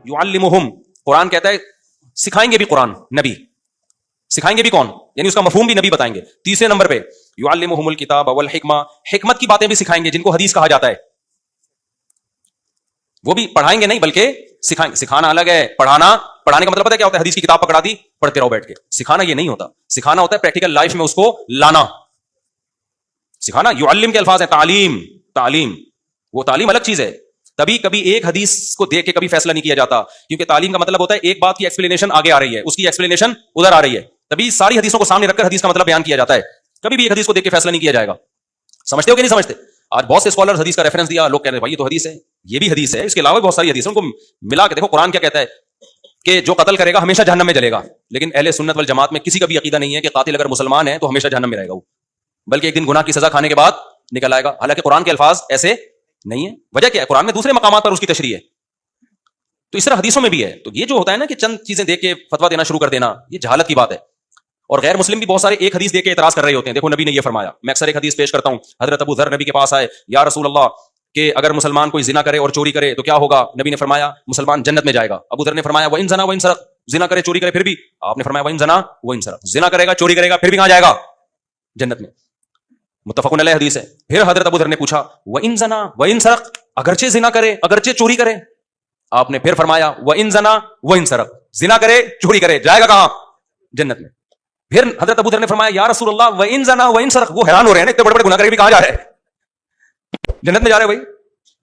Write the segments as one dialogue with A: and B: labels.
A: युअल्लिमुहुम, कुरान कहता है सिखाएंगे भी, कुरान नबी सिखाएंगे भी कौन, यानी उसका मफहूम भी नबी बताएंगे। तीसरे नंबर पे युअल्लिमुहुमुल किताब वल हिकमा, हिकमत की बातें भी सिखाएंगे जिनको हदीस कहा जाता है, वो भी पढ़ाएंगे नहीं बल्कि सिखाएंगे। सिखाना अलग है, पढ़ाने का मतलब पता है क्या होता है? हदीस की किताब पकड़ा दी, पढ़ते रहो बैठ के। सिखाना ये नहीं होता, सिखाना होता है प्रैक्टिकल लाइफ में उसको लाना। सिखाना युअल्लिम के अल्फाज है, तालीम, वो तालीम अलग चीज है। तभी कभी एक हदीस को देख के कभी फैसला नहीं किया जाता, क्योंकि तालीम का मतलब होता है एक बात की एक्सप्लेनेशन आगे आ रही है, उसकी एक्सप्लेनेशन उधर आ रही है, तभी सारी हदीसों को सामने रखकर हदीस का मतलब बयान किया जाता है। कभी भी एक हदीस को देख के फैसला नहीं किया जाएगा। समझते हो कि नहीं समझते? आज बहुत से स्कॉलर हदीस का रेफरेंस दिया, लोग कह रहे हैं भाई ये तो हदीस है, ये भी हदीस है, इसके अलावा बहुत सारी हदीस है, उनको मिला के देखो। कुरान क्या कहता है कि जो कत्ल करेगा हमेशा जहन्नम में जलेगा, लेकिन अहले सुन्नत वल जमात में किसी का भी अकीदा नहीं है कि कातिल अगर मुसलमान है तो हमेशा जहन्नम में रहेगा वो, बल्कि एक दिन गुनाह की सजा खाने के बाद निकल आएगा। हालांकि कुरान के अल्फाज ऐसे नहीं है। वजह क्या है? कुरान में दूसरे मकामात पर उसकी तशरीह है, तो इस तरह हदीसों में भी है। तो ये जो होता है ना कि चंद चीजें देख के फतवा देना शुरू कर देना, ये जहालत की बात है। और गैर मुस्लिम भी बहुत सारे एक हदीस देख के इतराज कर रहे होते हैं, देखो नबी ने ये फरमाया। मैं अक्सर एक हदीस पेश करता हूं, हजरत अबू ज़र नबी के पास आए, या रसूल अल्लाह कि अगर मुसलमान कोई जिना करे और चोरी करे तो क्या होगा? नबी ने फरमाया मुसलमान जन्नत में जाएगा। अबू ज़र ने फरमाया व इन ज़ना व इन सरक, जिना करे चोरी करे फिर भी? आपने फरमाया व इन ज़ना व इन सरक, जिना करेगा चोरी करेगा फिर भी कहां जाएगा? जन्नत में। मुत्तफ़क़ुन अलैह हदीस है। फिर हजरत अबू ज़र ने पूछा व इन ज़ना व इन सरक, अगरचे जिना करे अगरचे चोरी करे? आपने फिर फरमाया व इन ज़ना व इन सरक, जिना करे चोरी करे जाएगा कहां? जन्नत में। फिर हजरत अबू ज़र ने फरमाया या रसूल अल्लाह व इन ज़ना व इन सरक, वो हैरान हो रहे हैं इतने बड़े बड़े गुनाह करे भी कहां जा रहे हैं? जन्नत में जा रहे हैं भाई।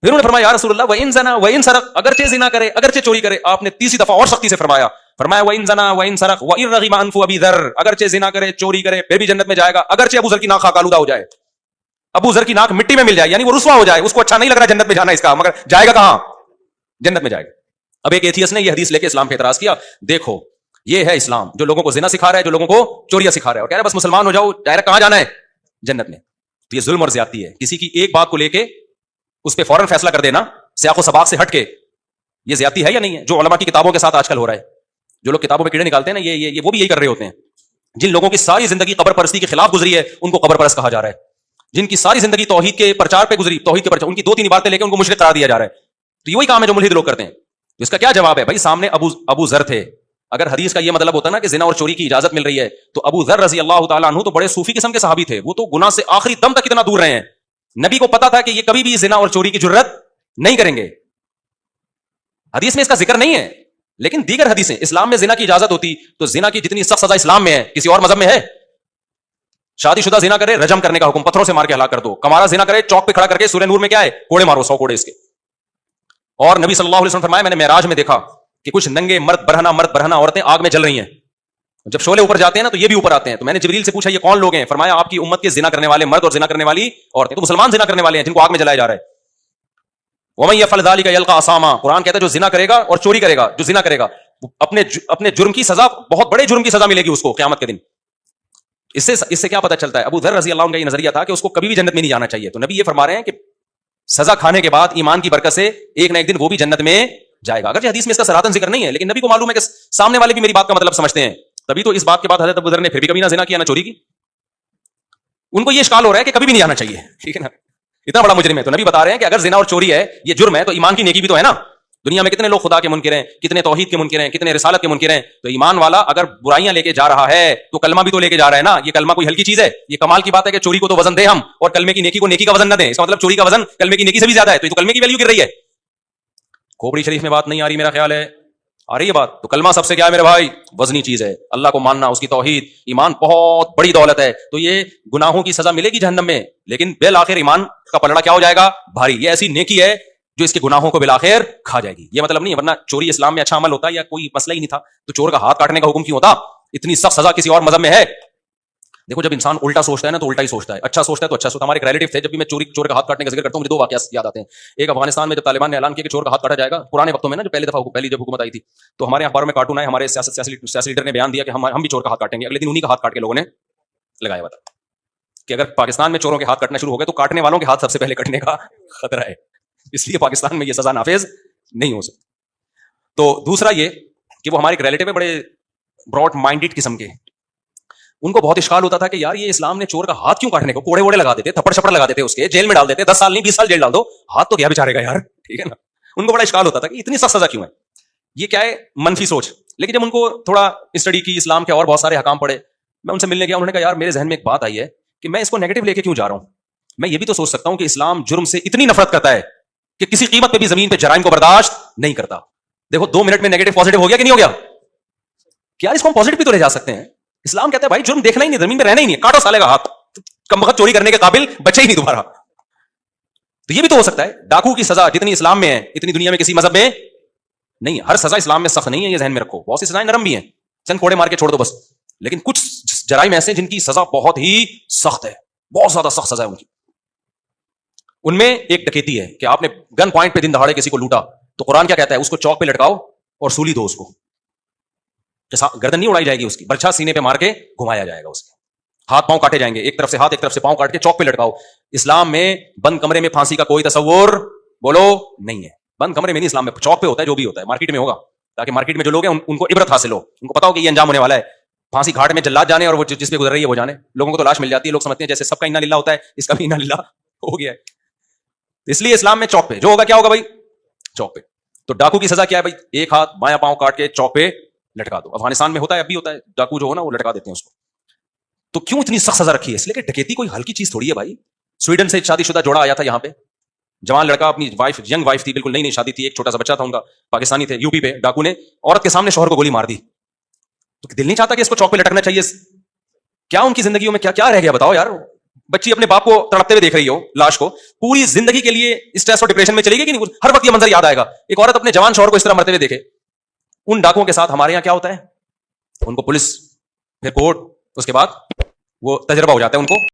A: फिर उन्होंने फरमाया या रसूल अल्लाह व इन ज़ना व इन सरक, अगरचे जिना करे अगरचे चोरी करे। आपने तीसरी दफा और सख्ती से फरमाया व इन ज़ना व इन सरक व इन रग़िमा अनफु अबी ज़र, अगरचे जिना करे चोरी करे फिर भी जन्नत में जाएगा, अगरचे अबू ज़र की नाक आलूदा हो जाए, अबू ज़र की नाक मिट्टी में मिल जाए, यानी वो रुस्वा हो जाए, उसको अच्छा नहीं लग रहा जन्नत में जाना इसका, मगर जाएगा कहां? जन्नत में जाएगा। अब एक एथियस्ट ने यह हदीस लेके इस्लाम पे एतराज किया, देखो ये है इस्लाम जो लोगों को जिना सिखा रहा है, जो लोगों को चोरियां सिखा रहा है, और कह रहा है बस मुसलमान हो जाओ, डायरेक्ट कहां जाना है? जन्नत में। तो ये जुल्म और ज्यादती है। किसी की एक बात को लेके उस पर फौरन फैसला कर देना सियाको सबाक से हटके, ये ज्यादती है या नहीं है? जो उलमा की किताबों के साथ आजकल हो रहा है, जो लोग किताबों में कीड़े निकालते हैं ना, ये वो भी यही कर रहे होते हैं। जिन लोगों की सारी जिंदगी कब्र परस्ती के खिलाफ गुजरी है उनको कब्र परस्त कहा जा रहा है, जिनकी सारी जिंदगी तौहीद के प्रचार पे गुजरी, तौहीद के प्रचार, उनकी 2-3 बातें लेके उनको मुशरिक करार दिया जा रहा है। तो ये वही काम है जो मुल्हिद लोग करते हैं। तो इसका क्या जवाब है? भाई सामने अबू ज़र थे। अगर हदीस का ये मतलब होता ना कि जिना और चोरी की इजाजत मिल रही है, तो अबू ज़र रज़ी अल्लाह तआला अन्हु तो बड़े सूफी किस्म के सहाबी थे, वो तो गुनाह से आखिरी दम तक इतना दूर रहे हैं। नबी को पता था कि ये कभी भी जिना और चोरी की जुर्रत नहीं करेंगे। हदीस में इसका जिक्र नहीं है, लेकिन दीगर हदीसें, इस्लाम में जिना की इजाजत होती तो जिना की जितनी सख्त सजा इस्लाम में है किसी और मजहब में है? शादीशुदा जिना करे रजम करने का हुक्म, पत्थरों से मार के हलाक कर दो। कमारा जिना करे चौक पे खड़ा करके सूरह नूर में क्या है? कोड़े मारो, 100 कोड़े इसके। और नबी सल्लल्लाहु अलैहि वसल्लम फरमाया मैंने मेराज में देखा कि कुछ नंगे मर्द बरहना औरतें आग में जल रही हैं। जब शोले ऊपर जाते हैं ना तो ये भी ऊपर आते हैं। तो मैंने जिब्रील से पूछा ये कौन लोग हैं? फरमाया आपकी उम्मत के जिना करने वाले मर्द और जिना करने वाली औरतें। तो मुसलमान जिना करने वाले हैं जिनको आग में जलाया जा रहा है। वमन यफ़अल ज़ालिका यल्क़ा असामा, कुरान कहता है जो जिना करेगा और चोरी करेगा, जो जिना करेगा अपने जुर्म की सजा, बहुत बड़े जुर्म की सजा मिलेगी उसको क़यामत के दिन। इससे क्या पता चलता है? अबू ज़र रज़ी अल्लाह अन्हु का ये नजरिया था कि उसको कभी भी जन्नत में नहीं जाना चाहिए। तो नबी ये फरमा रहे हैं कि सजा खाने के बाद ईमान की बरकत से एक ना एक दिन वो भी जन्नत में जाएगा। अगर हदीस में इसका सराहतन जिक्र नहीं है, लेकिन नबी को मालूम है कि सामने वाले भी मेरी बात का मतलब समझते हैं। तभी तो इस बात के बाद हज़रत अबू ज़र ने फिर भी कभी ना जिना किया ना चोरी की। उनको ये इश्काल हो रहा है कि कभी भी नहीं जाना चाहिए, ठीक है ना? इतना बड़ा मुजरिम है। तो नबी बता रहे हैं कि अगर जिना और चोरी है ये जुर्म है तो ईमान की नेकी भी तो है ना। दुनिया में कितने लोग खुदा के मुनकिर हैं, कितने तौहीद के मुनकिर हैं, कितने रिसालत के मुनकिर हैं। तो ईमान वाला अगर बुराइयां लेके जा रहा है तो कलमा भी तो लेके जा रहा है ना। ये कलमा कोई हल्की चीज है? ये कमाल की बात है कि चोरी को तो वजन दे हम और कलमे की नेकी को नेकी का वजन न दें। इसका मतलब चोरी का वजन कलमे की नेकी से भी ज्यादा है। तो ये तो कलमे की वैल्यू गिर रही है। खोपड़ी शरीफ में बात नहीं आ रही, मेरा ख्याल है आ रही है बात। तो कलमा सबसे क्या है मेरे भाई? वजनी चीज है। अल्लाह को मानना, उसकी तौहीद, ईमान बहुत बड़ी दौलत है। तो ये गुनाहों की सजा मिलेगी जहन्नम में, लेकिन बिल आखिर ईमान का पलड़ा क्या हो जाएगा? भारी। ये ऐसी नेकी है जो इसके गुनाहों को बिलाखिर खा जाएगी। ये मतलब नहीं है, वरना चोरी इस्लाम में अच्छा अमल होता या कोई मसला ही नहीं था तो चोर का हाथ काटने का हुक्म क्यों होता? इतनी सख्त सजा किसी और मजहब में है? देखो जब इंसान उल्टा सोचता है ना तो उल्टा ही सोचता है, अच्छा सोचता है तो अच्छा सोचता है। हमारे एक रिलेटिव थे, जब भी मैं चोर का हाथ काटने का जिक्र करता हूँ मुझे 2 वाकया याद आते हैं। एक अफगानिस्तान में जब तालिबान ने ऐलान किया कि चोर का हाथ काटा जाएगा, पुराने वक्तों में ना, जो पहली जब हुकूमत आई थी, तो हमारे अखबारों में कार्टून आए, हमारे सियासी लीडर ने बयान दिया कि हम भी चोर का हाथ काटेंगे। अगले दिन उन्हीं का हाथ काट के लोगों ने लगाया हुआ था कि अगर पाकिस्तान में चोरों के हाथ कटना शुरू हो गए तो काटने वालों के हाथ सबसे पहले कटने का खतरा है, इसलिए पाकिस्तान में यह सजा नाफिज नहीं हो सकती। तो दूसरा ये कि वो हमारे एक रिलेटिव है, बड़े ब्रॉड माइंडेड किस्म के, उनको बहुत इश्काल होता था कि यार ये इस्लाम ने चोर का हाथ क्यों काटने को, कोड़े वोड़े लगा देते, थप्पड़ छप्पड़ लगा देते, उसके जेल में डाल देते, 10 साल नहीं 20 साल जेल डाल दो, हाथ तो क्या बेचारेगा यार, ठीक है ना। उनको बड़ा इश्काल होता था कि इतनी सख्त सजा क्यों है। یہ کیا ہے؟ منفی سوچ. لیکن جب ان کو تھوڑا اسٹڈی کی اسلام کے اور بہت سارے حکام پڑھے, میں ان سے ملنے گیا, انہوں نے کہا یار میرے ذہن میں ایک بات آئی ہے کہ میں اس کو نیگیٹو لے کے کیوں جا رہا ہوں. میں یہ بھی تو سوچ سکتا ہوں کہ اسلام جرم سے اتنی نفرت کرتا ہے کہ کسی قیمت پہ بھی زمین پہ جرائم کو برداشت نہیں کرتا. دیکھو 2 منٹ میں نیگیٹو پازیٹو ہو گیا کہ نہیں ہو گیا؟ کیا اس کو ہم پازیٹو بھی تو لے جا سکتے ہیں. اسلام کہتا ہے بھائی جرم دیکھنا ہی نہیں, زمین پہ رہنا ہی نہیں, کاٹو سالے کا ہاتھ, کم وقت چوری کرنے کے قابل بچے ہی نہیں دوبارہ. تو یہ بھی تو ہو سکتا ہے. ڈاکو کی سزا جتنی اسلام میں ہے اتنی دنیا میں کسی مذہب میں نہیں. ہر سزا اسلام میں سخت نہیں ہے, یہ ذہن میں رکھو. بہت سی سزائیں نرم بھی ہیں, چند کوڑے مار کے چھوڑ دو بس. لیکن کچھ جرائم ایسے جن کی سزا بہت ہی سخت ہے, بہت زیادہ سخت سزا ہے ان کی. ان میں ایک ڈکیتی ہے کہ آپ نے گن پوائنٹ پہ دن دہاڑے کسی کو لوٹا, تو قرآن کیا کہتا ہے؟ اس کو چوک پہ لٹکاؤ اور سولی دو اس کو. گردن نہیں اڑائی جائے گی اس کی, برچھا سینے پہ مار کے گھمایا جائے گا اس کے. ہاتھ پاؤں کاٹے جائیں گے, ایک طرف سے ہاتھ ایک طرف سے پاؤں کاٹ کے چوک پہ لٹکاؤ. اسلام میں بند کمرے میں پھانسی کا کوئی تصور بولو نہیں ہے. بند کمرے میں نہیں, اسلام میں چوک پہ ہوتا ہے. جو بھی ہوتا ہے مارکیٹ میں ہوگا, تاکہ مارکیٹ میں جو لوگ ہیں ان کو عبرت حاصل ہو, ان کو پتا ہو کہ یہ انجام ہونے والا ہے. پھانسی گھاٹ میں جلاد جانے اور وہ جس پہ گزر رہی ہے وہ جانے. لوگوں کو تو لاش مل جاتی ہے, لوگ سمجھتے ہیں جیسے سب کا انا للہ ہوتا ہے, اس کا بھی انا للہ ہو گیا ہے. اس لیے اسلام میں چوک پہ جو ہوگا کیا ہوگا بھائی؟ چوک پہ. تو ڈاکو کی سزا کیا ہے بھائی؟ ایک ہاتھ بایاں پاؤں کاٹ کے چوک پہ لٹکا دو. افغانستان میں ہوتا ہے, اب بھی ہوتا ہے. ڈاکو جو ہو نا وہ لٹکا دیتے ہیں اس کو. تو کیوں اتنی سخت سزا رکھی ہے؟ اس لیے کہ ڈکیتی کوئی ہلکی چیز تھوڑی ہے بھائی. سویڈن سے شادی شدہ جوڑا آیا تھا یہاں پہ, جوان لڑکا, اپنی وائف, ینگ وائف تھی, بالکل نئی نئی شادی تھی, ایک چھوٹا سا بچہ تھا ان کا, پاکستانی تھے. یو پی پہ ڈاکو نے عورت کے سامنے شوہر کو گولی مار دی. تو دل نہیں چاہتا کہ اس کو چوک پہ لٹکنا چاہیے؟ کیا ان کی زندگیوں میں کیا رہ گیا بتاؤ یار. بچی اپنے باپ کو تڑپتے ہوئے دیکھ رہی ہو, لاش کو, پوری زندگی کے لیے اسٹریس اور ڈپریشن میں چلی گئی کہ نہیں؟ ہر وقت یہ منظر یاد آئے گا, ایک عورت اپنے جوان شوہر کو اس طرح مرتے ہوئے دیکھے. ان ڈاکوؤں کے ساتھ ہمارے یہاں کیا ہوتا ہے؟ ان کو پولیس, پھر کورٹ, اس کے بعد وہ تجربہ ہو جاتا ہے ان کو.